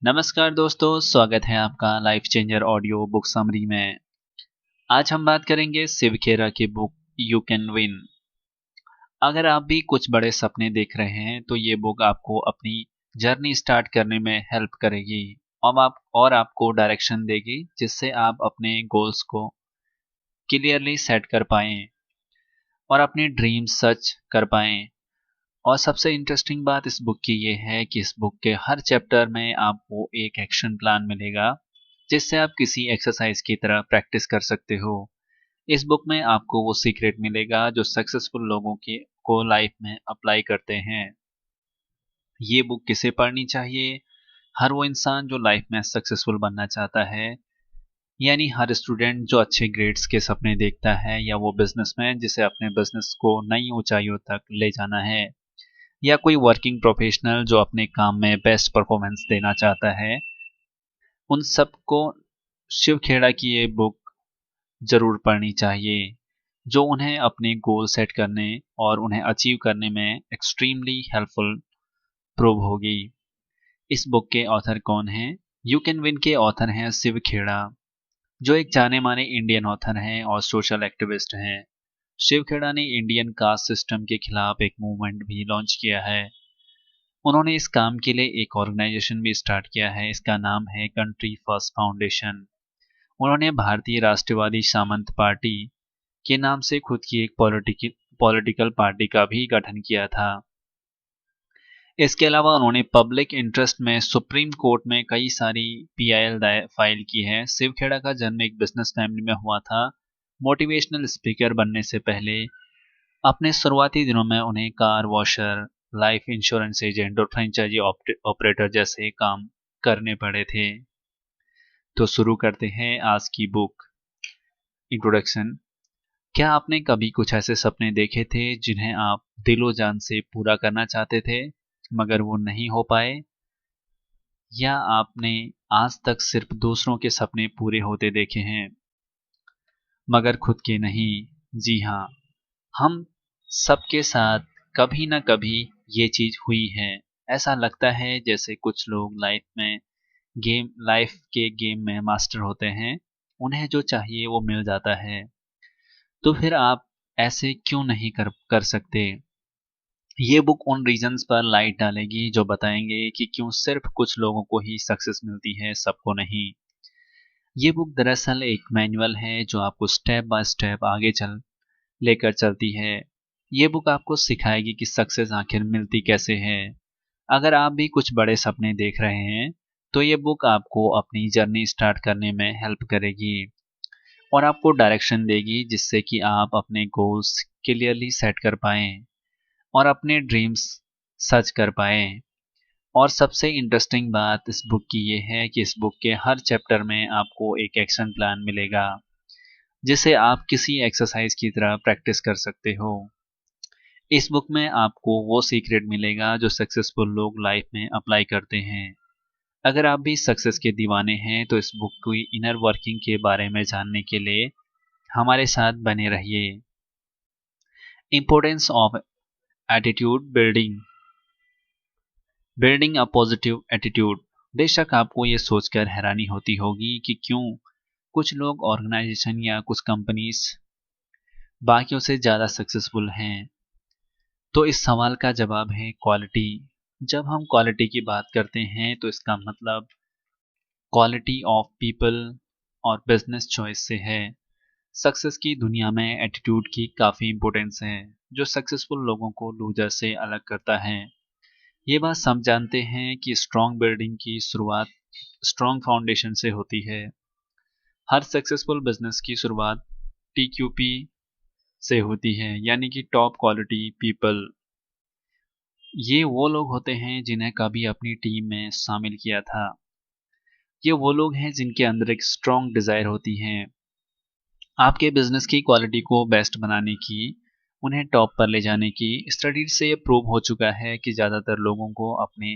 नमस्कार दोस्तों, स्वागत है आपका life changer audio book summary में। आज हम बात करेंगे शिव खेरा की बुक यू कैन विन। अगर आप भी कुछ बड़े सपने देख रहे हैं तो ये बुक आपको अपनी जर्नी स्टार्ट करने में हेल्प करेगी और आपको डायरेक्शन देगी जिससे आप अपने गोल्स को क्लियरली सेट कर पाएं और अपने ड्रीम्स सच कर पाएं। और सबसे इंटरेस्टिंग बात इस बुक की ये है कि इस बुक के हर चैप्टर में आपको एक एक्शन प्लान मिलेगा जिससे आप किसी एक्सरसाइज की तरह प्रैक्टिस कर सकते हो। इस बुक में आपको वो सीक्रेट मिलेगा जो सक्सेसफुल लोगों की को लाइफ में अप्लाई करते हैं। ये बुक किसे पढ़नी चाहिए? हर वो इंसान जो लाइफ में सक्सेसफुल बनना चाहता है, यानी हर स्टूडेंट जो अच्छे ग्रेड्स के सपने देखता है, या वो बिजनेसमैन जिसे अपने बिजनेस को नई ऊंचाइयों तक ले जाना है, या कोई वर्किंग प्रोफेशनल जो अपने काम में बेस्ट परफॉर्मेंस देना चाहता है। उन सबको शिव खेड़ा की ये बुक जरूर पढ़नी चाहिए जो उन्हें अपने गोल सेट करने और उन्हें अचीव करने में एक्सट्रीमली हेल्पफुल प्रूव होगी। इस बुक के ऑथर कौन हैं? यू कैन विन के ऑथर हैं शिव खेड़ा, जो एक जाने माने इंडियन ऑथर हैं और सोशल एक्टिविस्ट हैं। शिव खेड़ा ने इंडियन कास्ट सिस्टम के खिलाफ एक मूवमेंट भी लॉन्च किया है। उन्होंने इस काम के लिए एक ऑर्गेनाइजेशन भी स्टार्ट किया है, इसका नाम है कंट्री फर्स्ट फाउंडेशन। उन्होंने भारतीय राष्ट्रवादी सामंत पार्टी के नाम से खुद की एक पॉलिटिकल पार्टी का भी गठन किया था। इसके अलावा उन्होंने पब्लिक इंटरेस्ट में सुप्रीम कोर्ट में कई सारी पीआईएल फाइल की है। शिव खेड़ा का जन्म एक बिजनेस फैमिली में हुआ था। मोटिवेशनल स्पीकर बनने से पहले अपने शुरुआती दिनों में उन्हें car washer, life insurance agent और फ्रेंचाइजी ऑपरेटर जैसे काम करने पड़े थे। तो शुरू करते हैं आज की बुक। इंट्रोडक्शन। क्या आपने कभी कुछ ऐसे सपने देखे थे जिन्हें आप दिलो जान से पूरा करना चाहते थे मगर वो नहीं हो पाए? या आपने आज तक सिर्फ दूसरों के सपने पूरे होते देखे हैं मगर खुद के नहीं? जी हाँ, हम सबके साथ कभी ना कभी ये चीज हुई है। ऐसा लगता है जैसे कुछ लोग लाइफ के गेम में मास्टर होते हैं, उन्हें जो चाहिए वो मिल जाता है। तो फिर आप ऐसे क्यों नहीं कर सकते? ये बुक उन रीजंस पर लाइट डालेगी जो बताएंगे कि क्यों सिर्फ कुछ लोगों को ही सक्सेस मिलती है, सबको नहीं। ये बुक दरअसल एक मैनुअल है जो आपको स्टेप बाय स्टेप आगे लेकर चलती है। ये बुक आपको सिखाएगी कि सक्सेस आखिर मिलती कैसे है। अगर आप भी कुछ बड़े सपने देख रहे हैं तो ये बुक आपको अपनी जर्नी स्टार्ट करने में हेल्प करेगी और आपको डायरेक्शन देगी जिससे कि आप अपने गोल्स क्लियरली सेट कर पाएं और अपने ड्रीम्स सच कर पाएं। और सबसे इंटरेस्टिंग बात इस बुक की ये है कि इस बुक के हर चैप्टर में आपको एक एक्शन प्लान मिलेगा जिसे आप किसी एक्सरसाइज की तरह प्रैक्टिस कर सकते हो। इस बुक में आपको वो सीक्रेट मिलेगा जो सक्सेसफुल लोग लाइफ में अप्लाई करते हैं। अगर आप भी सक्सेस के दीवाने हैं तो इस बुक की इनर वर्किंग के बारे में जानने के लिए हमारे साथ बने रहिए। Importance of attitude building. Building a positive attitude. बेशक आपको ये सोचकर हैरानी होती होगी कि क्यों कुछ लोग ऑर्गेनाइजेशन या कुछ कंपनीज बाकियों से ज़्यादा सक्सेसफुल हैं। तो इस सवाल का जवाब है क्वालिटी। जब हम क्वालिटी की बात करते हैं तो इसका मतलब क्वालिटी ऑफ पीपल और बिजनेस चॉइस से है। सक्सेस की दुनिया में एटीट्यूड की काफ़ी इंपॉर्टेंस है जो सक्सेसफुल लोगों को लूजर से अलग करता है। ये बात सब जानते हैं कि स्ट्रॉन्ग बिल्डिंग की शुरुआत स्ट्रॉन्ग फाउंडेशन से होती है। हर सक्सेसफुल बिजनेस की शुरुआत टीक्यूपी से होती है, यानी कि टॉप क्वालिटी पीपल। ये वो लोग होते हैं जिन्हें कभी अपनी टीम में शामिल किया था। ये वो लोग हैं जिनके अंदर एक स्ट्रॉन्ग डिजायर होती है आपके बिजनेस की क्वालिटी को बेस्ट बनाने की, उन्हें टॉप पर ले जाने की। स्टडीज से ये प्रूव हो चुका है कि ज़्यादातर लोगों को अपने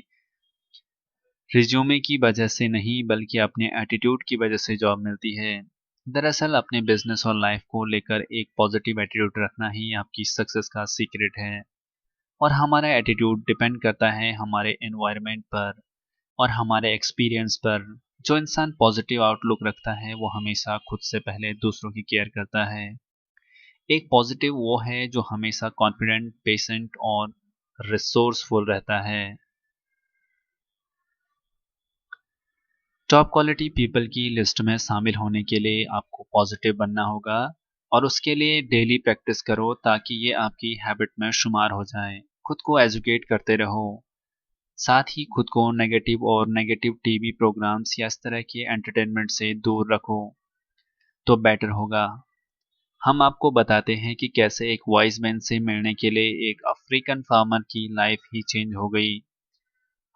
रिज्यूमे की वजह से नहीं बल्कि अपने एटीट्यूड की वजह से जॉब मिलती है। दरअसल अपने बिजनेस और लाइफ को लेकर एक पॉजिटिव एटीट्यूड रखना ही आपकी सक्सेस का सीक्रेट है। और हमारा एटीट्यूड डिपेंड करता है हमारे एनवायरनमेंट पर और हमारे एक्सपीरियंस पर। जो इंसान पॉजिटिव आउटलुक रखता है वो हमेशा खुद से पहले दूसरों की केयर करता है। एक पॉजिटिव वो है जो हमेशा कॉन्फिडेंट, पेशेंट और रिसोर्सफुल रहता है। टॉप क्वालिटी पीपल की लिस्ट में शामिल होने के लिए आपको पॉजिटिव बनना होगा और उसके लिए डेली प्रैक्टिस करो ताकि ये आपकी हैबिट में शुमार हो जाए। खुद को एजुकेट करते रहो, साथ ही खुद को नेगेटिव और नेगेटिव टीवी प्रोग्राम्स या इस तरह के एंटरटेनमेंट से दूर रखो तो बेटर होगा। हम आपको बताते हैं कि कैसे एक वाइज मैन से मिलने के लिए एक अफ्रीकन फार्मर की लाइफ ही चेंज हो गई।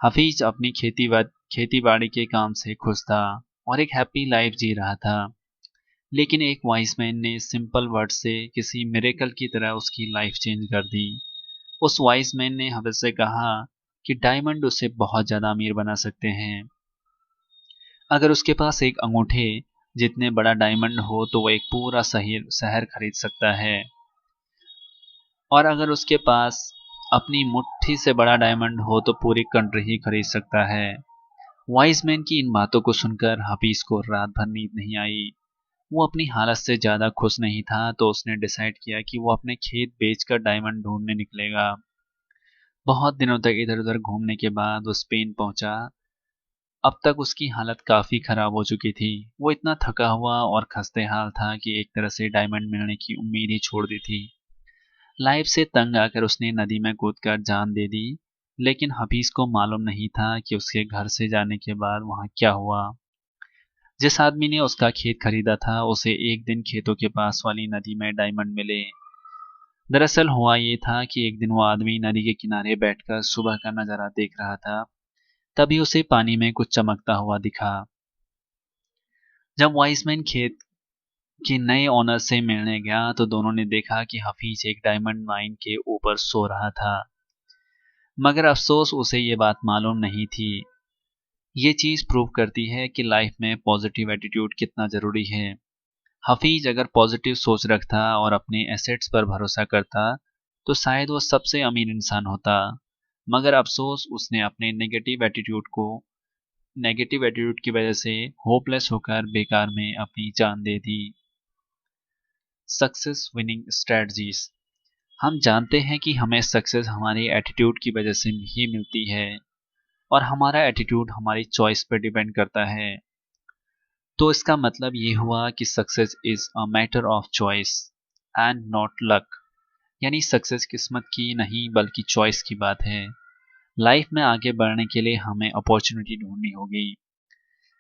हफीज अपनी खेती बाड़ी के काम से खुश था और एक हैप्पी लाइफ जी रहा था। लेकिन एक वाइज मैन ने सिंपल वर्ड से किसी मिरेकल की तरह उसकी लाइफ चेंज कर दी। उस वाइज मैन ने हफीज से कहा कि डायमंड उसे बहुत ज्यादा अमीर बना सकते हैं। अगर उसके पास एक अंगूठे जितने बड़ा डायमंड हो तो वो एक पूरा शहर शहर खरीद सकता है, और अगर उसके पास अपनी मुट्ठी से बड़ा डायमंड हो तो पूरी कंट्री ही खरीद सकता है। वाइज मैन की इन बातों को सुनकर हफीज को रात भर नींद नहीं आई। वो अपनी हालत से ज्यादा खुश नहीं था, तो उसने डिसाइड किया कि वो अपने खेत बेचकर डायमंड ढूंढने निकलेगा। बहुत दिनों तक इधर उधर घूमने के बाद वो स्पेन पहुंचा। अब तक उसकी हालत काफी खराब हो चुकी थी। वो इतना थका हुआ और खस्ते हाल था कि एक तरह से डायमंड मिलने की उम्मीद ही छोड़ दी थी। लाइफ से तंग आकर उसने नदी में कूदकर जान दे दी। लेकिन हफीज को मालूम नहीं था कि उसके घर से जाने के बाद वहां क्या हुआ। जिस आदमी ने उसका खेत खरीदा था उसे एक दिन खेतों के पास वाली नदी में डायमंड मिले। दरअसल हुआ ये था कि एक दिन वो आदमी नदी के किनारे बैठकर सुबह का नजारा देख रहा था। तभी उसे पानी में कुछ चमकता हुआ दिखा। जब वाइसमैन खेत के नए ओनर से मिलने गया तो दोनों ने देखा कि हफीज एक डायमंड माइन के ऊपर सो रहा था। मगर अफसोस उसे ये बात मालूम नहीं थी। ये चीज प्रूव करती है कि लाइफ में पॉजिटिव एटीट्यूड कितना जरूरी है। हफीज अगर पॉजिटिव सोच रखता और अपने एसेट्स पर भरोसा करता तो शायद वो सबसे अमीर इंसान होता। मगर अफसोस उसने अपने नेगेटिव एटीट्यूड की वजह से होपलेस होकर बेकार में अपनी जान दे दी। Success winning strategies. हम जानते हैं कि हमें सक्सेस हमारी एटीट्यूड की वजह से ही मिलती है और हमारा एटीट्यूड हमारी चॉइस पर डिपेंड करता है। तो इसका मतलब ये हुआ कि success is a matter of choice and not luck. यानी सक्सेस किस्मत की नहीं बल्कि चॉइस की बात है। लाइफ में आगे बढ़ने के लिए हमें अपॉर्चुनिटी ढूंढनी होगी,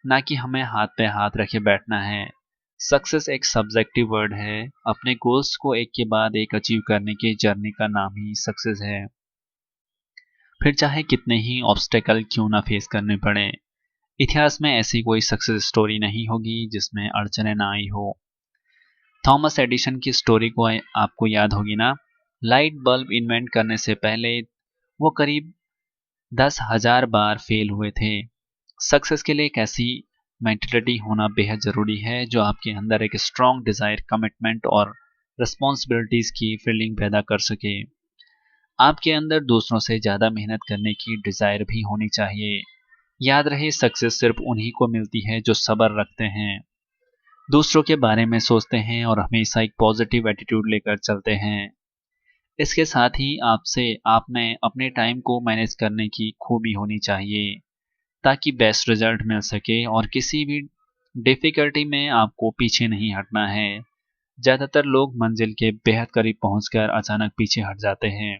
ना कि हमें हाथ पे हाथ रखे बैठना है। सक्सेस एक सब्जेक्टिव वर्ड है। अपने गोल्स को एक के बाद एक अचीव करने की जर्नी का नाम ही सक्सेस है। फिर चाहे कितने ही ऑब्स्टेकल क्यों ना फेस करने पड़े, इतिहास में ऐसी कोई सक्सेस स्टोरी नहीं होगी जिसमें अड़चने ना आई हो। थॉमस एडिशन की स्टोरी को आपको याद होगी ना। लाइट बल्ब इन्वेंट करने से पहले वो करीब 10,000 बार फेल हुए थे। सक्सेस के लिए एक ऐसी मेंटेलिटी होना बेहद जरूरी है जो आपके अंदर एक स्ट्रॉन्ग डिजायर, कमिटमेंट और रिस्पॉन्सिबिलिटीज की फीलिंग पैदा कर सके। आपके अंदर दूसरों से ज्यादा मेहनत करने की डिजायर भी होनी चाहिए। याद रहे, सक्सेस सिर्फ उन्हीं को मिलती है जो सब्र रखते हैं, दूसरों के बारे में सोचते हैं और हमेशा एक पॉजिटिव एटीट्यूड लेकर चलते हैं। इसके साथ ही आप में अपने टाइम को मैनेज करने की खूबी होनी चाहिए ताकि बेस्ट रिजल्ट मिल सके, और किसी भी डिफिकल्टी में आपको पीछे नहीं हटना है। ज्यादातर लोग मंजिल के बेहद करीब पहुंचकर अचानक पीछे हट जाते हैं।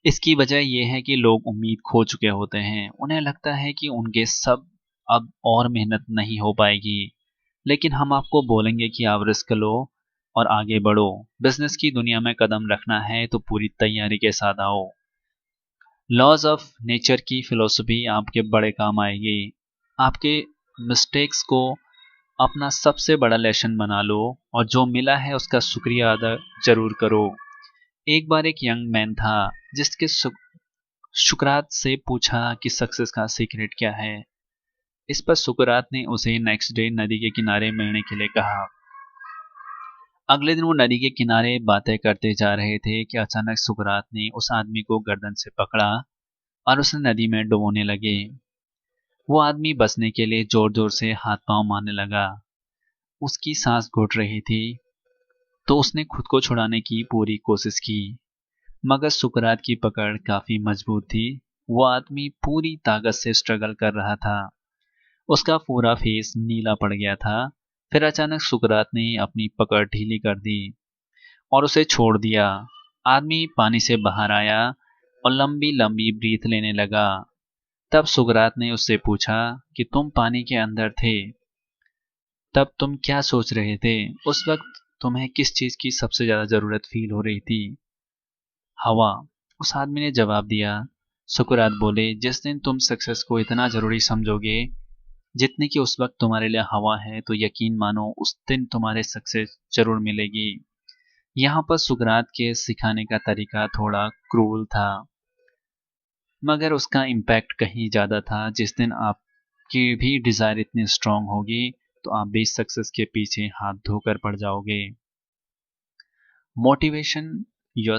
इसकी वजह यह है कि लोग उम्मीद खो चुके होते हैं। उन्हें लगता है कि उनके सब अब और मेहनत नहीं हो पाएगी। लेकिन हम आपको बोलेंगे कि आप रिस्क लो और आगे बढ़ो। बिजनेस की दुनिया में कदम रखना है तो पूरी तैयारी के साथ आओ। लॉज ऑफ नेचर की फिलॉसफी आपके बड़े काम आएगी। आपके मिस्टेक्स को अपना सबसे बड़ा लेसन बना लो और जो मिला है उसका शुक्रिया अदा जरूर करो। एक बार एक यंग मैन था जिसके सुकरात से पूछा कि सक्सेस का सीक्रेट क्या है। इस पर सुकरात ने उसे नेक्स्ट डे नदी के किनारे मिलने के लिए कहा। अगले दिन वो नदी के किनारे बातें करते जा रहे थे कि अचानक सुकरात ने उस आदमी को गर्दन से पकड़ा और उसे नदी में डुबोने लगे। वो आदमी बचने के लिए जोर जोर से हाथ पांव मारने लगा। उसकी सांस घुट रही थी, तो उसने खुद को छुड़ाने की पूरी कोशिश की, मगर सुकरात की पकड़ काफी मजबूत थी। वो आदमी पूरी ताकत से स्ट्रगल कर रहा था। उसका पूरा फेस नीला पड़ गया था। फिर अचानक सुकरात ने अपनी पकड़ ढीली कर दी और उसे छोड़ दिया। आदमी पानी से बाहर आया और लंबी लंबी ब्रीथ लेने लगा। तब सुकरात ने उससे पूछा कि तुम पानी के अंदर थे, तब तुम क्या सोच रहे थे? उस वक्त तुम्हें किस चीज की सबसे ज्यादा जरूरत फील हो रही थी? हवा। उस आदमी ने जवाब दिया। सुकरात बोले, जिस दिन तुम सक्सेस को इतना जरूरी समझोगे जितनी कि उस वक्त तुम्हारे लिए हवा है, तो यकीन मानो उस दिन तुम्हारे सक्सेस जरूर मिलेगी। यहाँ पर सुकरात के सिखाने का तरीका थोड़ा क्रूल था, मगर उसका इम्पैक्ट कहीं ज्यादा था। जिस दिन आपकी भी डिजायर इतनी स्ट्रांग होगी, तो आप भी सक्सेस के पीछे हाथ धोकर पड़ जाओगे। Motivation your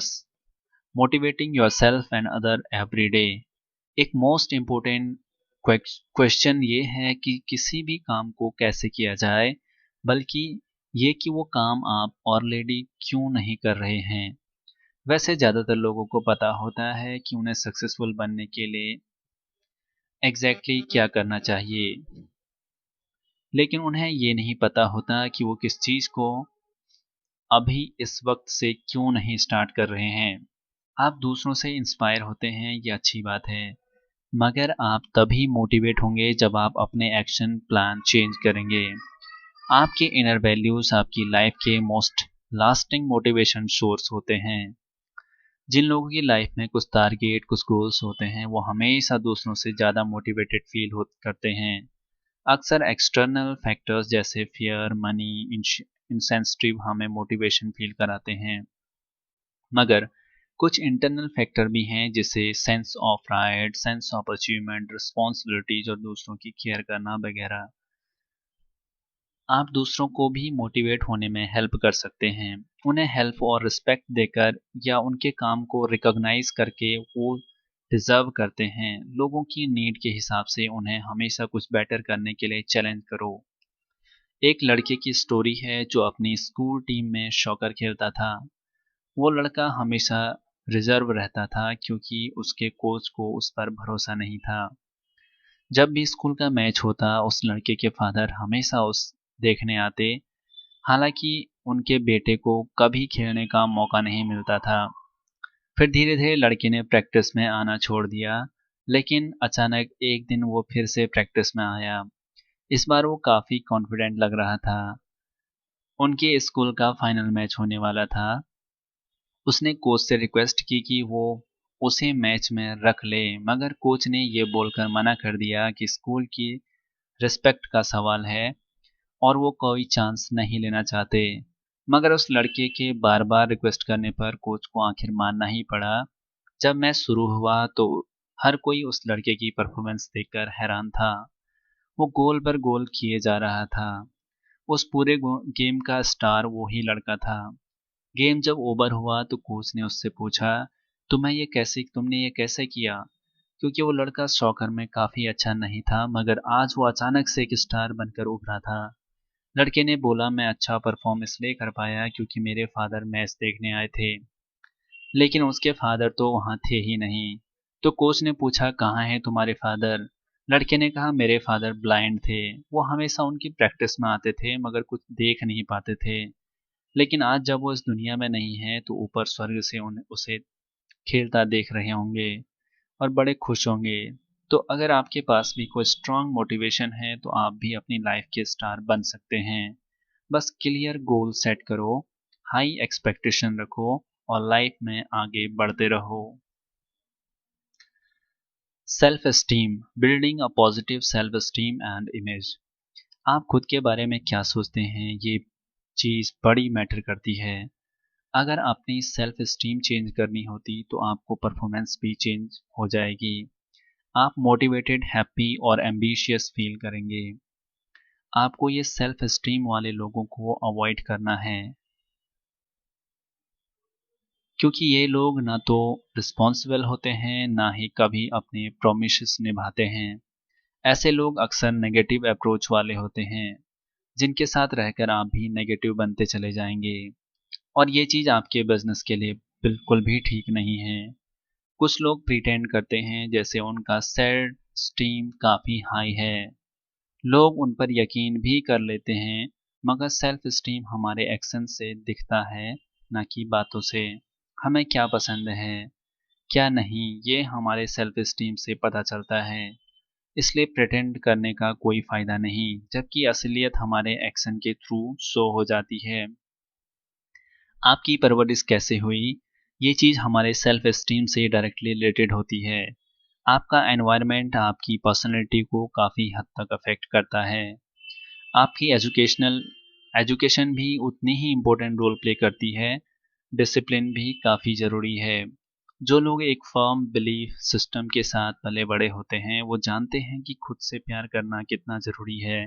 motivating your self and other every day. एक मोस्ट इम्पोर्टेंट क्वेश्चन ये है कि किसी भी काम को कैसे किया जाए, बल्कि ये कि वो काम आप ऑलरेडी क्यों नहीं कर रहे हैं। वैसे ज़्यादातर लोगों को पता होता है कि उन्हें सक्सेसफुल बनने के लिए क्या करना चाहिए, लेकिन उन्हें ये नहीं पता होता कि वो किस चीज़ को अभी इस वक्त से क्यों नहीं स्टार्ट कर रहे हैं। आप दूसरों से इंस्पायर होते हैं, ये अच्छी बात है, मगर आप तभी मोटिवेट होंगे जब आप अपने एक्शन प्लान चेंज करेंगे। आपके इनर वैल्यूज आपकी लाइफ के मोस्ट लास्टिंग मोटिवेशन सोर्स होते हैं। जिन लोगों की लाइफ में कुछ टारगेट, कुछ गोल्स होते हैं, वो हमेशा दूसरों से ज़्यादा मोटिवेटेड फील हो करते हैं। अक्सर एक्सटर्नल फैक्टर्स जैसे फियर, मनी, इंसेंसिटिव हमें मोटिवेशन फील कराते हैं, मगर कुछ इंटरनल फैक्टर भी हैं, जैसे sense of pride, sense of achievement, responsibilities और दूसरों की केयर करना वगैरह। आप दूसरों को भी मोटिवेट होने में हेल्प कर सकते हैं। उन्हें हेल्प और रिस्पेक्ट देकर या उनके काम को रिकॉग्नाइज करके वो डिजर्व करते हैं। लोगों की नीड के हिसाब से उन्हें हमेशा कुछ बेटर करने के लिए चैलेंज करो। एक लड़के की स्टोरी है जो अपनी स्कूल टीम में शॉकर खेलता था। वो लड़का हमेशा रिजर्व रहता था क्योंकि उसके कोच को उस पर भरोसा नहीं था। जब भी स्कूल का मैच होता, उस लड़के के फादर हमेशा उस देखने आते, हालांकि उनके बेटे को कभी खेलने का मौका नहीं मिलता था। फिर धीरे धीरे लड़के ने प्रैक्टिस में आना छोड़ दिया, लेकिन अचानक एक दिन वो फिर से प्रैक्टिस में आया। इस बार वो काफ़ी कॉन्फिडेंट लग रहा था। उनके स्कूल का फाइनल मैच होने वाला था। उसने कोच से रिक्वेस्ट की कि वो उसे मैच में रख ले, मगर कोच ने ये बोलकर मना कर दिया कि स्कूल की रिस्पेक्ट का सवाल है और वो कोई चांस नहीं लेना चाहते। मगर उस लड़के के बार बार रिक्वेस्ट करने पर कोच को आखिर मानना ही पड़ा। जब मैच शुरू हुआ तो हर कोई उस लड़के की परफॉर्मेंस देखकर हैरान था। वो गोल पर गोल किए जा रहा था। उस पूरे गेम का स्टार वो ही लड़का था। गेम जब ओवर हुआ तो कोच ने उससे पूछा, तुमने ये कैसे किया? क्योंकि वो लड़का सॉकर में काफी अच्छा नहीं था, मगर आज वो अचानक से एक स्टार बनकर उभरा था। लड़के ने बोला, मैं अच्छा परफॉर्म इसलिए कर पाया क्योंकि मेरे फादर मैच देखने आए थे, लेकिन उसके फादर तो वहाँ थे ही नहीं। तो कोच ने पूछा, कहाँ हैं तुम्हारे फादर? लड़के ने कहा, मेरे फादर ब्लाइंड थे, वो हमेशा उनकी प्रैक्टिस में आते थे मगर कुछ देख नहीं पाते थे। लेकिन आज जब वो इस दुनिया में नहीं है तो ऊपर स्वर्ग से उसे खेलता देख रहे होंगे और बड़े खुश होंगे। तो अगर आपके पास भी कोई स्ट्रांग मोटिवेशन है तो आप भी अपनी लाइफ के स्टार बन सकते हैं। बस क्लियर गोल सेट करो, हाई एक्सपेक्टेशन रखो और लाइफ में आगे बढ़ते रहो। Self esteem, building a positive self esteem and image. आप खुद के बारे में क्या सोचते हैं, ये चीज़ बड़ी मैटर करती है। अगर अपनी सेल्फ एस्टीम चेंज करनी होती तो आपको परफॉर्मेंस भी चेंज हो जाएगी। आप मोटिवेटेड, हैप्पी और एम्बिशियस फील करेंगे। आपको ये सेल्फ एस्टीम वाले लोगों को अवॉइड करना है, क्योंकि ये लोग ना तो रिस्पॉन्सिबल होते हैं, ना ही कभी अपने प्रोमिसेस निभाते हैं। ऐसे लोग अक्सर नेगेटिव अप्रोच वाले होते हैं, जिनके साथ रहकर आप भी नेगेटिव बनते चले जाएंगे, और ये चीज़ आपके बिजनेस के लिए बिल्कुल भी ठीक नहीं है। कुछ लोग प्रिटेंड करते हैं जैसे उनका सेल्फ स्टीम काफ़ी हाई है। लोग उन पर यकीन भी कर लेते हैं, मगर सेल्फ स्टीम हमारे एक्शन से दिखता है, ना कि बातों से। हमें क्या पसंद है, क्या नहीं, ये हमारे सेल्फ स्टीम से पता चलता है। इसलिए प्रिटेंड करने का कोई फ़ायदा नहीं, जबकि असलियत हमारे एक्शन के थ्रू शो हो जाती है। आपकी परवरिश कैसे हुई, ये चीज़ हमारे सेल्फ एस्टीम से डायरेक्टली रिलेटेड होती है। आपका एनवायरनमेंट आपकी पर्सनैलिटी को काफ़ी हद तक अफेक्ट करता है। आपकी एजुकेशन भी उतनी ही इम्पोर्टेंट रोल प्ले करती है। डिसिप्लिन भी काफ़ी ज़रूरी है। जो लोग एक फर्म बिलीफ सिस्टम के साथ पले बड़े होते हैं, वो जानते हैं कि खुद से प्यार करना कितना ज़रूरी है।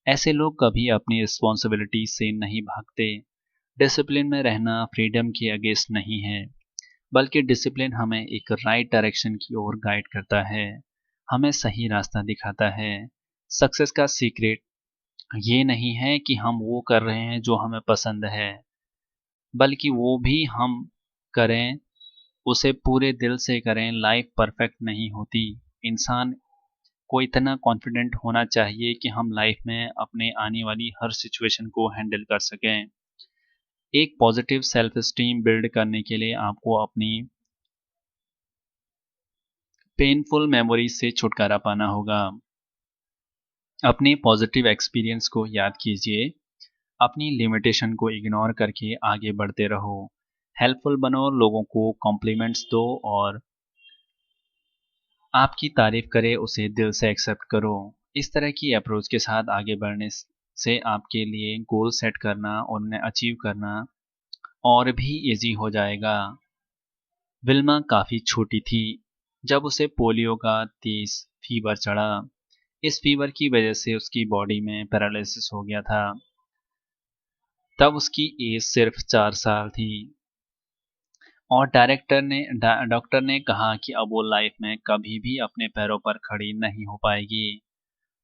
ऐसे लोग कभी अपनी रिस्पॉन्सिबिलिटी से नहीं भागते। डिसिप्लिन में रहना फ्रीडम के अगेंस्ट नहीं है, बल्कि डिसिप्लिन हमें एक राइट डायरेक्शन की ओर गाइड करता है, हमें सही रास्ता दिखाता है। सक्सेस का सीक्रेट ये नहीं है कि हम वो कर रहे हैं जो हमें पसंद है, बल्कि वो भी हम करें, उसे पूरे दिल से करें। लाइफ परफेक्ट नहीं होती। इंसान को इतना कॉन्फिडेंट होना चाहिए कि हम लाइफ में अपने आने वाली हर सिचुएशन को हैंडल कर सकें। एक पॉजिटिव सेल्फ स्टीम बिल्ड करने के लिए आपको अपनी पेनफुल मेमोरीज से छुटकारा पाना होगा। अपने पॉजिटिव एक्सपीरियंस को याद कीजिए, अपनी लिमिटेशन को इग्नोर करके आगे बढ़ते रहो। हेल्पफुल बनो, लोगों को कॉम्प्लीमेंट्स दो, और आपकी तारीफ करे उसे दिल से एक्सेप्ट करो। इस तरह की अप्रोच के साथ आगे बढ़ने से आपके लिए गोल सेट करना और उन्हें अचीव करना और भी इजी हो जाएगा। विल्मा काफ़ी छोटी थी जब उसे पोलियो का तेज फीवर चढ़ा। इस फीवर की वजह से उसकी बॉडी में पैरालिसिस हो गया था। तब उसकी एज सिर्फ 4 साल थी, और डॉक्टर ने कहा कि अब वो लाइफ में कभी भी अपने पैरों पर खड़ी नहीं हो पाएगी।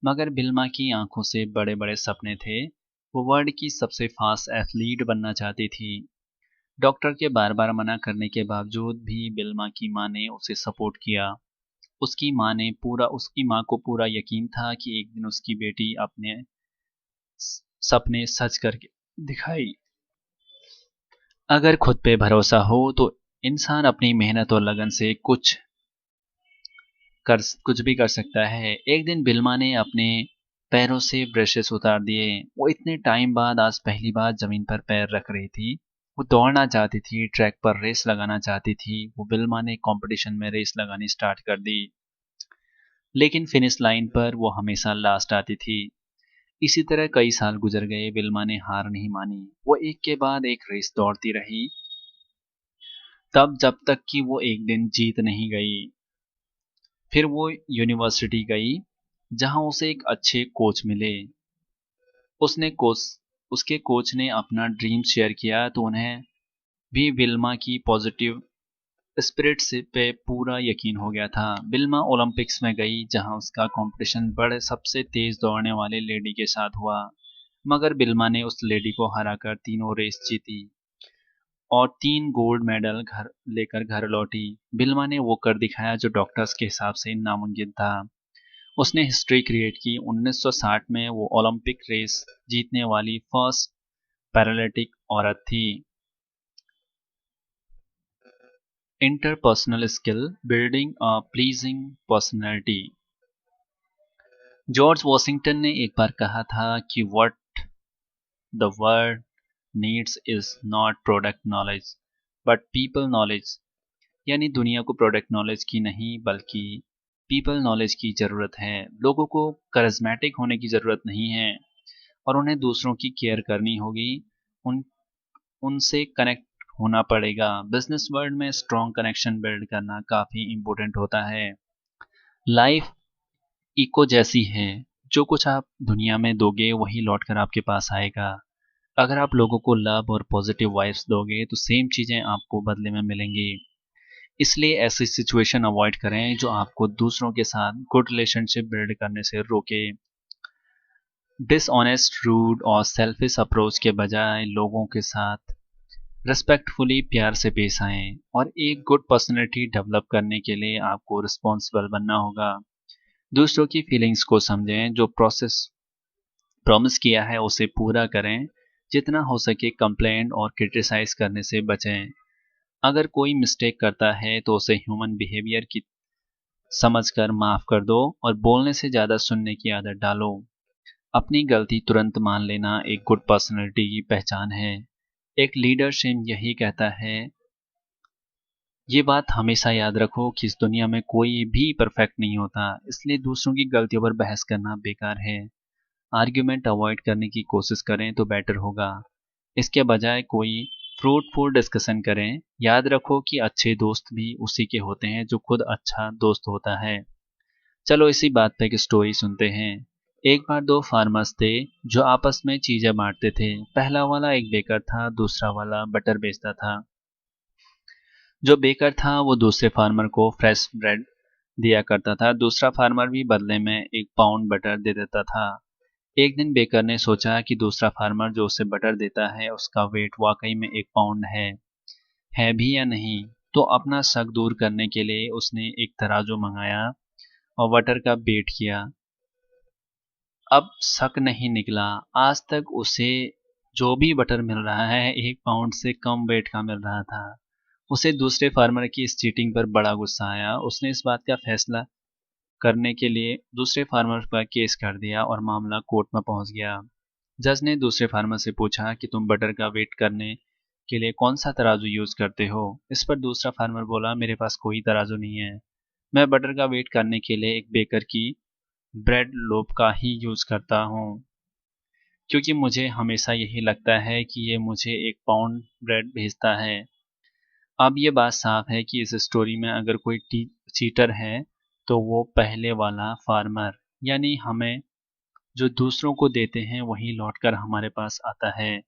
मगर बिल्मा की आंखों से बड़े बड़े सपने थे। वो वर्ल्ड की सबसे फास्ट एथलीट बनना चाहती थी। डॉक्टर के बार बार मना करने के बावजूद भी बिल्मा की माँ ने उसे सपोर्ट किया। उसकी माँ को पूरा यकीन था कि एक दिन उसकी बेटी अपने सपने सच करके दिखाई। अगर खुद पे भरोसा हो तो इंसान अपनी मेहनत और लगन से कुछ भी कर सकता है। एक दिन बिल्मा ने अपने पैरों से ब्रशेस उतार दिए। वो इतने टाइम बाद आज पहली बार जमीन पर पैर रख रही थी। वो दौड़ना चाहती थी, ट्रैक पर रेस लगाना चाहती थी। वो बिल्मा ने कंपटीशन में रेस लगानी स्टार्ट कर दी, लेकिन फिनिश लाइन पर वो हमेशा लास्ट आती थी। इसी तरह कई साल गुजर गए। बिल्मा ने हार नहीं मानी। वो एक के बाद एक रेस दौड़ती रही, तब जब तक कि वो एक दिन जीत नहीं गई। फिर वो यूनिवर्सिटी गई, जहां उसे एक अच्छे कोच मिले। उसने कोच उसके कोच ने अपना ड्रीम शेयर किया, तो उन्हें भी विल्मा की पॉजिटिव स्पिरिट से पे पूरा यकीन हो गया था। विल्मा ओलंपिक्स में गई, जहां उसका कंपटीशन बड़े सबसे तेज दौड़ने वाले लेडी के साथ हुआ। मगर विल्मा ने उस लेडी को हराकर तीनों रेस जीती और 3 गोल्ड मेडल घर लेकर घर लौटी। विल्मा ने वो कर दिखाया जो डॉक्टर्स के हिसाब से नामुमकिन था। उसने हिस्ट्री क्रिएट की। 1960 में वो ओलंपिक रेस जीतने वाली फर्स्ट पैरालिटिक औरत थी। इंटरपर्सनल स्किल, बिल्डिंग अ प्लीजिंग पर्सनैलिटी। जॉर्ज वॉशिंगटन ने एक बार कहा था कि what the world needs is not product knowledge but people knowledge. यानी दुनिया को प्रोडक्ट नॉलेज की नहीं, बल्कि पीपल नॉलेज की ज़रूरत है। लोगों को करिज्मेटिक होने की ज़रूरत नहीं है, और उन्हें दूसरों की केयर करनी होगी। उन उनसे कनेक्ट होना पड़ेगा। बिजनेस वर्ल्ड में स्ट्रॉन्ग कनेक्शन बिल्ड करना काफ़ी इम्पोर्टेंट होता है। लाइफ इको जैसी है, जो कुछ आप दुनिया में दोगे वही लौट कर आपके पास आएगा। अगर आप लोगों को लव और पॉजिटिव वाइब्स दोगे तो सेम चीज़ें आपको बदले में मिलेंगी। इसलिए ऐसी सिचुएशन अवॉइड करें जो आपको दूसरों के साथ गुड रिलेशनशिप बिल्ड करने से रोके। डिसऑनेस्ट, रूड और सेल्फिश अप्रोच के बजाय लोगों के साथ रिस्पेक्टफुली प्यार से पेश आएं। और एक गुड पर्सनैलिटी डेवलप करने के लिए आपको रिस्पॉन्सिबल बनना होगा। दूसरों की फीलिंग्स को समझें, जो प्रॉमिस किया है उसे पूरा करें। जितना हो सके कंप्लेंट और क्रिटिसाइज करने से बचें। अगर कोई मिस्टेक करता है तो उसे ह्यूमन बिहेवियर की समझकर माफ कर दो और बोलने से ज़्यादा सुनने की आदत डालो। अपनी गलती तुरंत मान लेना एक गुड पर्सनैलिटी की पहचान है। एक लीडरशिप यही कहता है, ये बात हमेशा याद रखो कि इस दुनिया में कोई भी परफेक्ट नहीं होता, इसलिए दूसरों की गलतियों पर बहस करना बेकार है। आर्ग्यूमेंट अवॉइड करने की कोशिश करें तो बेटर होगा। इसके बजाय कोई फ्रूटफुल डिस्कशन करें। याद रखो कि अच्छे दोस्त भी उसी के होते हैं जो खुद अच्छा दोस्त होता है। चलो इसी बात पे एक स्टोरी सुनते हैं। एक बार दो फार्मर्स थे जो आपस में चीजें बांटते थे। पहला वाला एक बेकर था, दूसरा वाला बटर बेचता था। जो बेकर था वो दूसरे फार्मर को फ्रेश ब्रेड दिया करता था। दूसरा फार्मर भी बदले में 1 पाउंड बटर दे देता था। एक दिन बेकर ने सोचा कि दूसरा फार्मर जो उसे बटर देता है उसका वेट वाकई में 1 पाउंड है भी या नहीं। तो अपना शक दूर करने के लिए उसने एक तराजू मंगाया और बटर का वेट किया। अब शक नहीं निकला। आज तक उसे जो भी बटर मिल रहा है 1 पाउंड से कम वेट का मिल रहा था। उसे दूसरे फार्मर की इस चीटिंग पर बड़ा गुस्सा आया। उसने इस बात का फैसला करने के लिए दूसरे फार्मर पर केस कर दिया और मामला कोर्ट में पहुंच गया। जज ने दूसरे फार्मर से पूछा कि तुम बटर का वेट करने के लिए कौन सा तराजू यूज करते हो। इस पर दूसरा फार्मर बोला, मेरे पास कोई तराजू नहीं है। मैं बटर का वेट करने के लिए एक बेकर की ब्रेड लोफ का ही यूज करता हूँ, क्योंकि मुझे हमेशा यही लगता है कि ये मुझे 1 पाउंड ब्रेड भेजता है। अब ये बात साफ है कि इस स्टोरी में अगर कोई चीटर है तो वो पहले वाला फार्मर, यानी हमें जो दूसरों को देते हैं वही लौटकर हमारे पास आता है।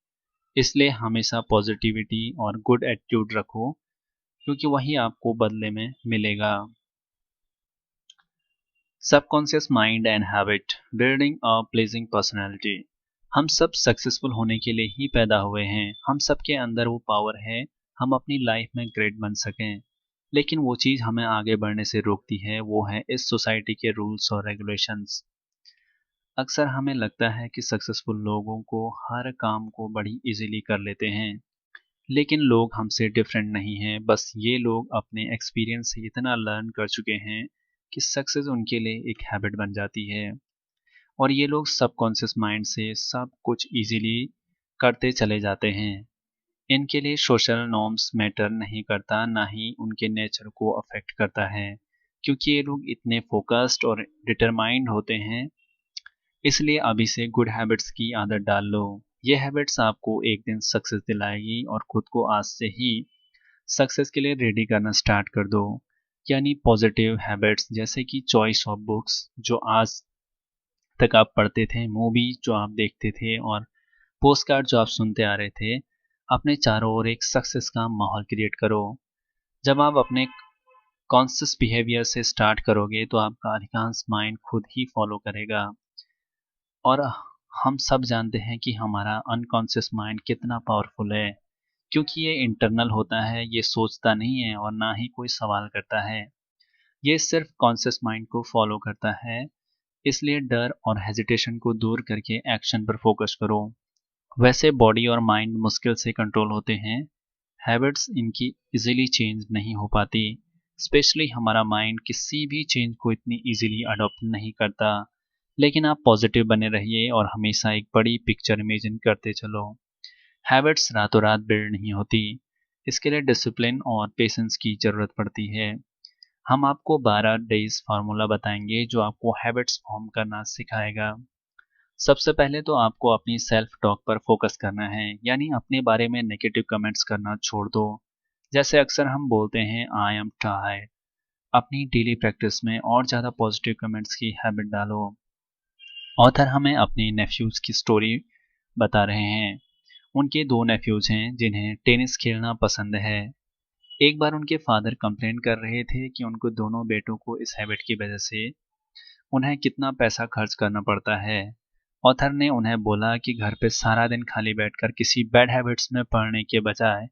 इसलिए हमेशा पॉजिटिविटी और गुड एटीट्यूड रखो, क्योंकि वही आपको बदले में मिलेगा। Subconscious mind and habit building a pleasing personality. हम सब सक्सेसफुल होने के लिए ही पैदा हुए हैं। हम सबके अंदर वो पावर है, हम अपनी लाइफ में ग्रेट बन सकें। लेकिन वो चीज़ हमें आगे बढ़ने से रोकती है, वो है इस सोसाइटी के रूल्स और रेगुलेशंस। अक्सर हमें लगता है कि सक्सेसफुल लोगों को हर काम को बड़ी इजीली कर लेते हैं, लेकिन लोग हमसे डिफरेंट नहीं हैं। बस ये लोग अपने एक्सपीरियंस से इतना लर्न कर चुके हैं कि सक्सेस उनके लिए एक हैबिट बन जाती है। और ये लोग सबकॉन्शियस माइंड से सब कुछ इजीली करते चले जाते हैं। इनके लिए सोशल नॉर्म्स मैटर नहीं करता, ना ही उनके नेचर को अफेक्ट करता है, क्योंकि ये लोग इतने फोकस्ड और डिटरमाइंड होते हैं। इसलिए अभी से गुड हैबिट्स की आदत डाल लो। ये हैबिट्स आपको एक दिन सक्सेस दिलाएगी और खुद को आज से ही सक्सेस के लिए रेडी करना स्टार्ट कर दो। यानी पॉजिटिव हैबिट्स जैसे कि चॉइस ऑफ बुक्स जो आज तक आप पढ़ते थे, मूवी जो आप देखते थे और पोस्टकार्ड जो आप सुनते आ रहे थे। अपने चारों ओर एक सक्सेस का माहौल क्रिएट करो। जब आप अपने कॉन्शियस बिहेवियर से स्टार्ट करोगे तो आपका अधिकांश माइंड खुद ही फॉलो करेगा। और हम सब जानते हैं कि हमारा अनकॉन्शियस माइंड कितना पावरफुल है, क्योंकि ये इंटरनल होता है, ये सोचता नहीं है और ना ही कोई सवाल करता है। ये सिर्फ कॉन्शियस माइंड को फॉलो करता है। इसलिए डर और हेजिटेशन को दूर करके एक्शन पर फोकस करो। वैसे बॉडी और माइंड मुश्किल से कंट्रोल होते हैं, हैबिट्स इनकी इजीली चेंज नहीं हो पाती। स्पेशली हमारा माइंड किसी भी चेंज को इतनी इजीली अडॉप्ट नहीं करता। लेकिन आप पॉजिटिव बने रहिए और हमेशा एक बड़ी पिक्चर इमेजिन करते चलो। हैबिट्स रातों रात बिल्ड नहीं होती, इसके लिए डिसिप्लिन और पेशेंस की ज़रूरत पड़ती है। हम आपको 12 डेज फार्मूला बताएंगे जो आपको हैबिट्स फॉर्म करना सिखाएगा। सबसे पहले तो आपको अपनी सेल्फ टॉक पर फोकस करना है, यानी अपने बारे में नेगेटिव कमेंट्स करना छोड़ दो। जैसे अक्सर हम बोलते हैं आई एम टायर्ड। अपनी डेली प्रैक्टिस में और ज़्यादा पॉजिटिव कमेंट्स की हैबिट डालो। ऑथर हमें अपने नेफ्यूज़ की स्टोरी बता रहे हैं। उनके दो नेफ्यूज हैं जिन्हें टेनिस खेलना पसंद है। एक बार उनके फादर कंप्लेन कर रहे थे कि उनको दोनों बेटों को इस हैबिट की वजह से उन्हें कितना पैसा खर्च करना पड़ता है। ऑथर ने उन्हें बोला कि घर पे सारा दिन खाली बैठकर किसी बैड हैबिट्स में पड़ने के बजाय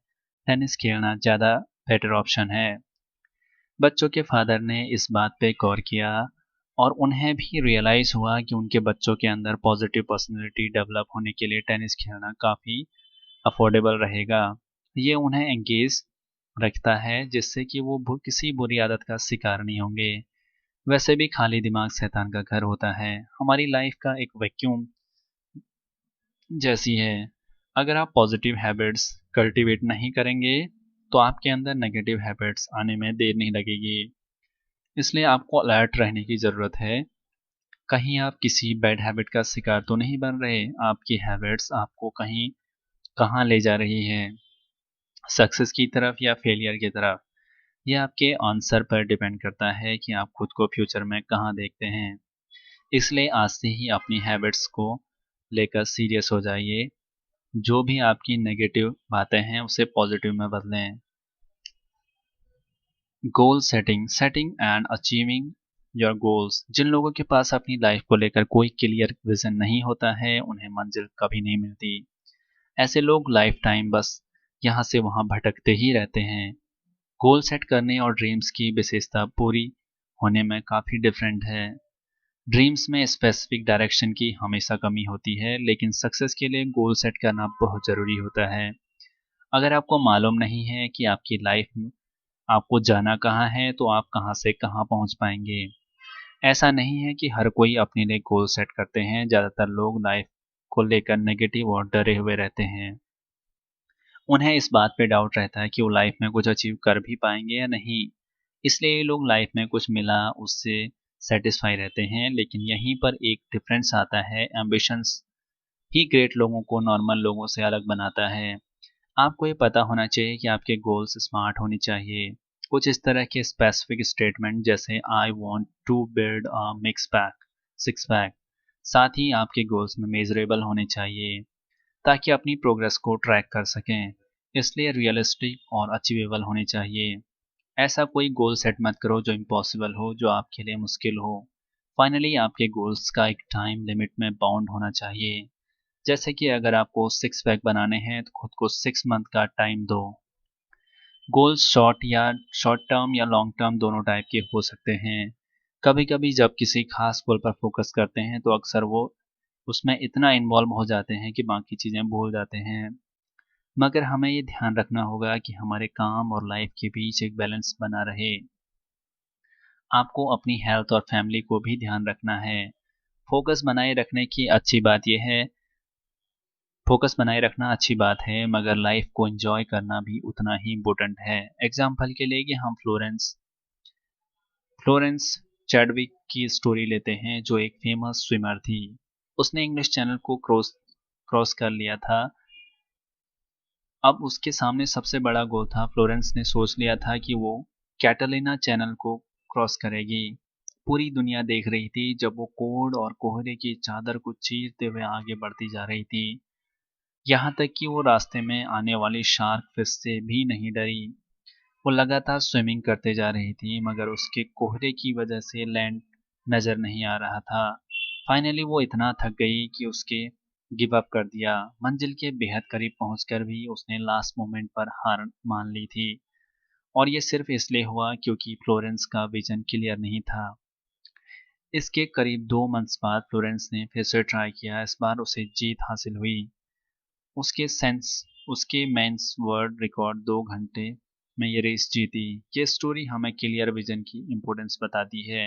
टेनिस खेलना ज़्यादा बेटर ऑप्शन है। बच्चों के फादर ने इस बात पे गौर किया और उन्हें भी रियलाइज़ हुआ कि उनके बच्चों के अंदर पॉजिटिव पर्सनैलिटी डेवलप होने के लिए टेनिस खेलना काफ़ी अफोर्डेबल रहेगा। ये उन्हें एंगेज रखता है जिससे कि वो किसी बुरी आदत का शिकार नहीं होंगे। वैसे भी खाली दिमाग शैतान का घर होता है। हमारी लाइफ का एक वैक्यूम जैसी है। अगर आप पॉजिटिव हैबिट्स कल्टीवेट नहीं करेंगे तो आपके अंदर नेगेटिव हैबिट्स आने में देर नहीं लगेगी। इसलिए आपको अलर्ट रहने की ज़रूरत है। कहीं आप किसी बैड हैबिट का शिकार तो नहीं बन रहे। आपकी हैबिट्स आपको कहीं कहाँ ले जा रही है, सक्सेस की तरफ या फेलियर की तरफ। यह आपके आंसर पर डिपेंड करता है कि आप खुद को फ्यूचर में कहाँ देखते हैं। इसलिए आज से ही अपनी हैबिट्स को लेकर सीरियस हो जाइए। जो भी आपकी नेगेटिव बातें हैं उसे पॉजिटिव में बदलें। Goal setting setting and achieving your goals. जिन लोगों के पास अपनी लाइफ को लेकर कोई क्लियर विजन नहीं होता है उन्हें मंजिल कभी नहीं मिलती। ऐसे लोग लाइफ टाइम बस यहाँ से वहाँ भटकते ही रहते हैं। गोल सेट करने और ड्रीम्स की विशेषता पूरी होने में काफ़ी डिफरेंट है। ड्रीम्स में स्पेसिफिक डायरेक्शन की हमेशा कमी होती है, लेकिन सक्सेस के लिए गोल सेट करना बहुत ज़रूरी होता है। अगर आपको मालूम नहीं है कि आपकी लाइफ में आपको जाना कहाँ है तो आप कहाँ से कहाँ पहुँच पाएंगे। ऐसा नहीं है कि हर कोई अपने लिए गोल सेट करते हैं। ज़्यादातर लोग लाइफ को लेकर नेगेटिव और डरे हुए रहते हैं। उन्हें इस बात पे डाउट रहता है कि वो लाइफ में कुछ अचीव कर भी पाएंगे या नहीं। इसलिए ये लोग लाइफ में कुछ मिला उससे सेटिस्फाई रहते हैं। लेकिन यहीं पर एक डिफरेंस आता है। एम्बिशंस ही ग्रेट लोगों को नॉर्मल लोगों से अलग बनाता है। आपको ये पता होना चाहिए कि आपके गोल्स स्मार्ट होने चाहिए। कुछ इस तरह के स्पेसिफिक स्टेटमेंट जैसे I want to build a mix pack six pack, साथ ही आपके गोल्स में मेजरेबल होने चाहिए ताकि अपनी प्रोग्रेस को ट्रैक कर सकें। इसलिए रियलिस्टिक और अचीवेबल होने चाहिए। ऐसा कोई गोल सेट मत करो जो इम्पॉसिबल हो, जो आपके लिए मुश्किल हो। फाइनली आपके गोल्स का एक टाइम लिमिट में बाउंड होना चाहिए। जैसे कि अगर आपको सिक्स पैक बनाने हैं तो खुद को 6 मंथ का टाइम दो। गोल्स शॉर्ट टर्म या लॉन्ग टर्म दोनों टाइप के हो सकते हैं। कभी कभी जब किसी खास गोल पर फोकस करते हैं तो अक्सर वो उसमें इतना इन्वॉल्व हो जाते हैं कि बाकी चीज़ें भूल जाते हैं। मगर हमें ये ध्यान रखना होगा कि हमारे काम और लाइफ के बीच एक बैलेंस बना रहे। आपको अपनी हेल्थ और फैमिली को भी ध्यान रखना है। फोकस बनाए रखने की अच्छी बात यह है फोकस बनाए रखना अच्छी बात है, मगर लाइफ को एंजॉय करना भी उतना ही इम्पोर्टेंट है। एग्जाम्पल के लिए कि हम फ्लोरेंस चैडविक की स्टोरी लेते हैं जो एक फेमस स्विमर थी। उसने इंग्लिश चैनल को क्रॉस कर लिया था। अब उसके सामने सबसे बड़ा गोल था। फ्लोरेंस ने सोच लिया था कि वो कैटलिना चैनल को क्रॉस करेगी। पूरी दुनिया देख रही थी जब वो कोड और कोहरे की चादर को चीरते हुए आगे बढ़ती जा रही थी। यहाँ तक कि वो रास्ते में आने वाली शार्क फिश से भी नहीं डरी। वो लगातार स्विमिंग करते जा रही थी मगर उसके कोहरे की वजह से लैंड नजर नहीं आ रहा था। फाइनली वो इतना थक गई कि उसके गिव अप कर दिया। मंजिल के बेहद करीब पहुंचकर भी उसने लास्ट मोमेंट पर हार मान ली थी। और ये सिर्फ इसलिए हुआ क्योंकि फ्लोरेंस का विजन क्लियर नहीं था। इसके करीब 2 मंथ्स बाद फ्लोरेंस ने फिर से ट्राई किया। इस बार उसे जीत हासिल हुई। उसके मेंस वर्ल्ड रिकॉर्ड 2 घंटे में ये रेस जीती। ये स्टोरी हमें क्लियर विजन की इम्पोर्टेंस बताती है।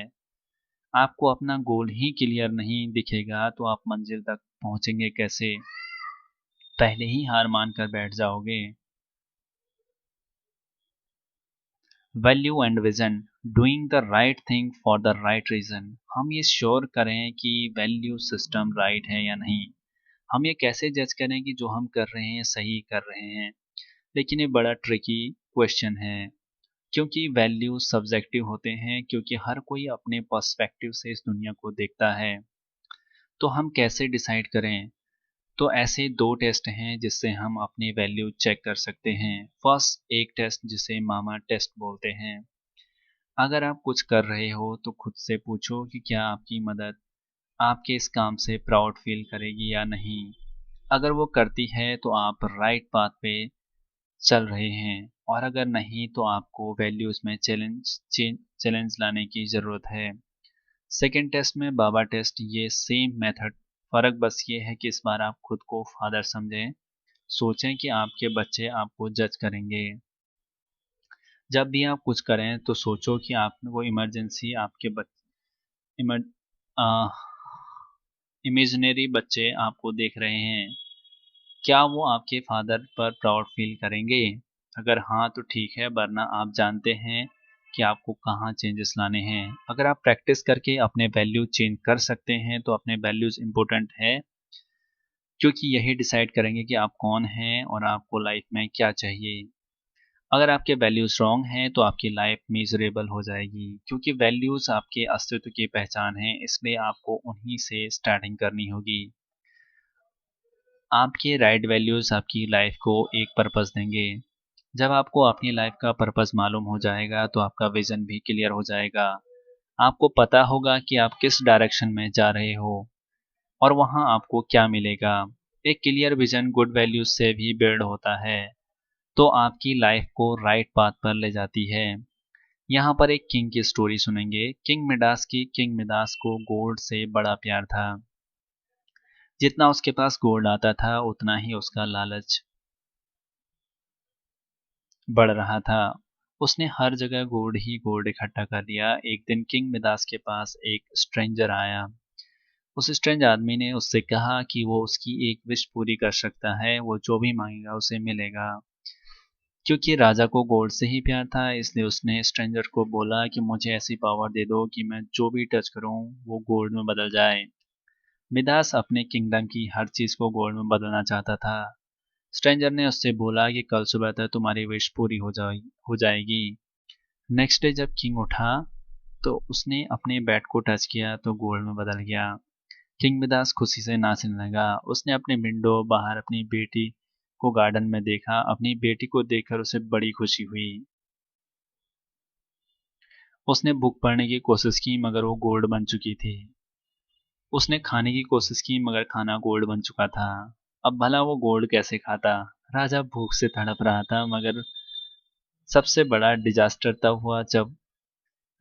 आपको अपना गोल ही क्लियर नहीं दिखेगा तो आप मंजिल तक पहुंचेंगे कैसे। पहले ही हार मान कर बैठ जाओगे। Value and vision doing the right thing for the right reason. हम ये श्योर करें कि वैल्यू सिस्टम राइट है या नहीं। हम ये कैसे जज करें कि जो हम कर रहे हैं सही कर रहे हैं। लेकिन ये बड़ा ट्रिकी क्वेश्चन है क्योंकि वैल्यू सब्जेक्टिव होते हैं, क्योंकि हर कोई अपने पर्सपेक्टिव से इस दुनिया को देखता है। तो हम कैसे डिसाइड करें। तो ऐसे दो टेस्ट हैं जिससे हम अपनी वैल्यू चेक कर सकते हैं। फर्स्ट एक टेस्ट जिसे मामा टेस्ट बोलते हैं। अगर आप कुछ कर रहे हो तो खुद से पूछो कि क्या आपकी मदद आपके इस काम से प्राउड फील करेगी या नहीं। अगर वो करती है तो आप राइट पाथ पे चल रहे हैं, और अगर नहीं तो आपको वैल्यूज में चैलेंज लाने की ज़रूरत है। सेकेंड टेस्ट में बाबा टेस्ट, ये सेम मेथड, फ़र्क बस ये है कि इस बार आप खुद को फादर समझें। सोचें कि आपके बच्चे आपको जज करेंगे। जब भी आप कुछ करें तो सोचो कि आप वो इमरजेंसी आपके इमर, इमेजिनरी बच्चे आपको देख रहे हैं। क्या वो आपके फादर पर प्राउड फील करेंगे? अगर हाँ तो ठीक है, वरना आप जानते हैं कि आपको कहाँ चेंजेस लाने हैं। अगर आप प्रैक्टिस करके अपने वैल्यू चेंज कर सकते हैं तो अपने वैल्यूज इंपॉर्टेंट है, क्योंकि यही डिसाइड करेंगे कि आप कौन हैं और आपको लाइफ में क्या चाहिए। अगर आपके वैल्यूज रॉन्ग हैं तो आपकी लाइफ मिजरेबल हो जाएगी, क्योंकि वैल्यूज आपके अस्तित्व की पहचान है, इसलिए आपको उन्हीं से स्टार्टिंग करनी होगी। आपके राइट वैल्यूज आपकी लाइफ को एक पर्पस देंगे। जब आपको अपनी लाइफ का पर्पस मालूम हो जाएगा तो आपका विजन भी क्लियर हो जाएगा। आपको पता होगा कि आप किस डायरेक्शन में जा रहे हो और वहां आपको क्या मिलेगा। एक क्लियर विजन गुड वैल्यूज से भी बिल्ड होता है, तो आपकी लाइफ को राइट पाथ पर ले जाती है। यहाँ पर एक किंग की स्टोरी सुनेंगे, किंग मिडास की। किंग मिडास को गोल्ड से बड़ा प्यार था। जितना उसके पास गोल्ड आता था उतना ही उसका लालच बढ़ रहा था। उसने हर जगह गोल्ड ही गोल्ड इकट्ठा कर लिया। एक दिन किंग मिडास के पास एक स्ट्रेंजर आया। उस स्ट्रेंज आदमी ने उससे कहा कि वो उसकी एक विश पूरी कर सकता है, वो जो भी मांगेगा उसे मिलेगा। क्योंकि राजा को गोल्ड से ही प्यार था, इसलिए उसने स्ट्रेंजर को बोला कि मुझे ऐसी पावर दे दो कि मैं जो भी टच करूं वो गोल्ड में बदल जाए। मिडास अपने किंगडम की हर चीज को गोल्ड में बदलना चाहता था। स्ट्रेंजर ने उससे बोला कि कल सुबह तक तुम्हारी विश पूरी हो जाएगी। नेक्स्ट डे जब किंग उठा तो उसने अपने बैट को टच किया तो गोल्ड में बदल गया। किंग मिडास खुशी से नाचने लगा। उसने अपने विंडो बाहर अपनी बेटी को गार्डन में देखा। अपनी बेटी को देखकर उसे बड़ी खुशी हुई। उसने बुक पढ़ने की कोशिश की मगर वो गोल्ड बन चुकी थी। उसने खाने की कोशिश की मगर खाना गोल्ड बन चुका था। अब भला वो गोल्ड कैसे खाता? राजा भूख से तड़प रहा था, मगर सबसे बड़ा डिजास्टर तब हुआ जब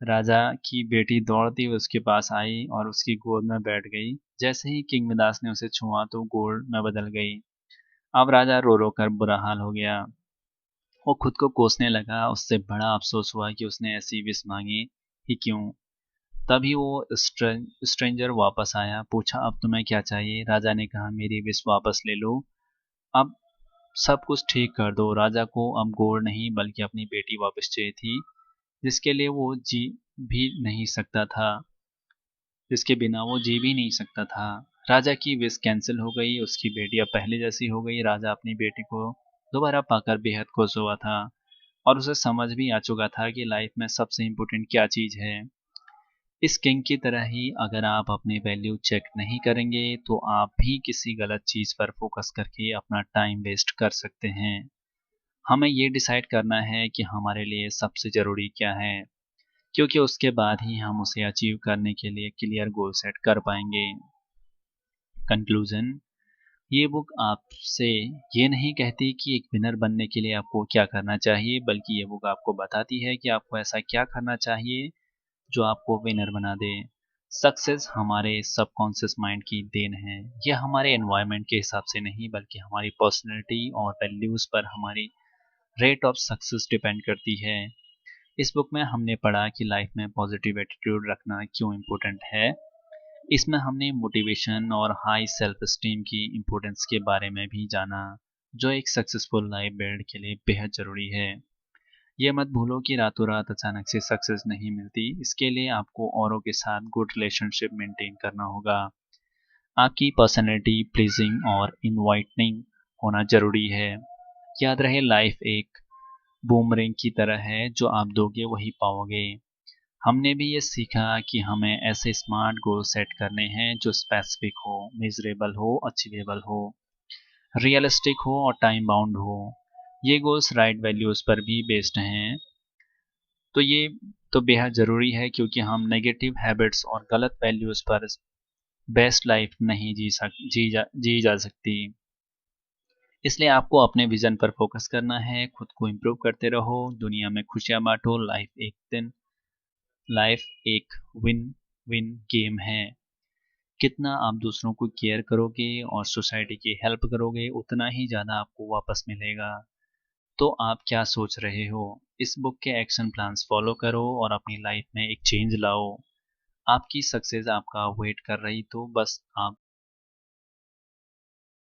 राजा की बेटी दौड़ती हुई उसके पास आई और उसकी गोद में बैठ गई। जैसे ही किंग मिदास ने उसे छुआ तो गोल्ड में बदल गई। अब राजा रो रो कर बुरा हाल हो गया। वो खुद को कोसने लगा। उससे बड़ा अफसोस हुआ कि उसने ऐसी विश मांगी ही क्यों। तभी वो स्ट्रेंजर वापस आया। पूछा, अब तुम्हें क्या चाहिए? राजा ने कहा, मेरी विश वापस ले लो। अब सब कुछ ठीक कर दो। राजा को अब गोल्ड नहीं बल्कि अपनी बेटी वापस चाहिए थी, जिसके लिए वो जी भी नहीं सकता था, जिसके बिना वो जी भी नहीं सकता था। राजा की विश कैंसिल हो गई। उसकी बेटी अब पहले जैसी हो गई। राजा अपनी बेटी को दोबारा पाकर बेहद खुश हुआ था, और उसे समझ भी आ चुका था कि लाइफ में सबसे इम्पोर्टेंट क्या चीज़ है। इस किंग की तरह ही अगर आप अपने वैल्यू चेक नहीं करेंगे तो आप भी किसी गलत चीज़ पर फोकस करके अपना टाइम वेस्ट कर सकते हैं। हमें ये डिसाइड करना है कि हमारे लिए सबसे ज़रूरी क्या है, क्योंकि उसके बाद ही हम उसे अचीव करने के लिए क्लियर गोल सेट कर पाएंगे। कंक्लूजन, ये बुक आपसे ये नहीं कहती कि एक विनर बनने के लिए आपको क्या करना चाहिए, बल्कि ये बुक आपको बताती है कि आपको ऐसा क्या करना चाहिए जो आपको विनर बना दे। सक्सेस हमारे सबकॉन्शियस माइंड की देन है। यह हमारे एनवायरनमेंट के हिसाब से नहीं बल्कि हमारी पर्सनैलिटी और वैल्यूज़ पर हमारी रेट ऑफ सक्सेस डिपेंड करती है। इस बुक में हमने पढ़ा कि लाइफ में पॉजिटिव एटीट्यूड रखना क्यों इम्पोर्टेंट है। इसमें हमने मोटिवेशन और हाई सेल्फ स्टीम की इम्पोर्टेंस के बारे में भी जाना, जो एक सक्सेसफुल लाइफ बिल्ड के लिए बेहद ज़रूरी है। ये मत भूलो कि रातों रात अचानक से सक्सेस नहीं मिलती। इसके लिए आपको औरों के साथ गुड रिलेशनशिप मेंटेन करना होगा। आपकी पर्सनैलिटी प्लीजिंग और इनवाइटिंग होना ज़रूरी है। याद रहे, लाइफ एक बूमरैंग की तरह है, जो आप दोगे वही पाओगे। हमने भी ये सीखा कि हमें ऐसे स्मार्ट गोल सेट करने हैं जो स्पेसिफिक हो, मेजरेबल हो, अचीवेबल हो। रियलिस्टिक हो और टाइम बाउंड हो। ये गोल्स राइट वैल्यूज़ पर भी बेस्ड हैं। तो ये तो बेहद ज़रूरी है, क्योंकि हम नेगेटिव हैबिट्स और गलत वैल्यूज़ पर बेस्ट लाइफ नहीं जी जा सकती। इसलिए आपको अपने विजन पर फोकस करना है, खुद को इम्प्रूव करते रहो, दुनिया में खुशियाँ बांटो। लाइफ एक विन विन गेम है। कितना आप दूसरों को केयर करोगे और सोसाइटी की हेल्प करोगे, उतना ही ज़्यादा आपको वापस मिलेगा। तो आप क्या सोच रहे हो? इस बुक के एक्शन प्लान्स फॉलो करो और अपनी लाइफ में एक चेंज लाओ। आपकी सक्सेस आपका वेट कर रही, तो बस आप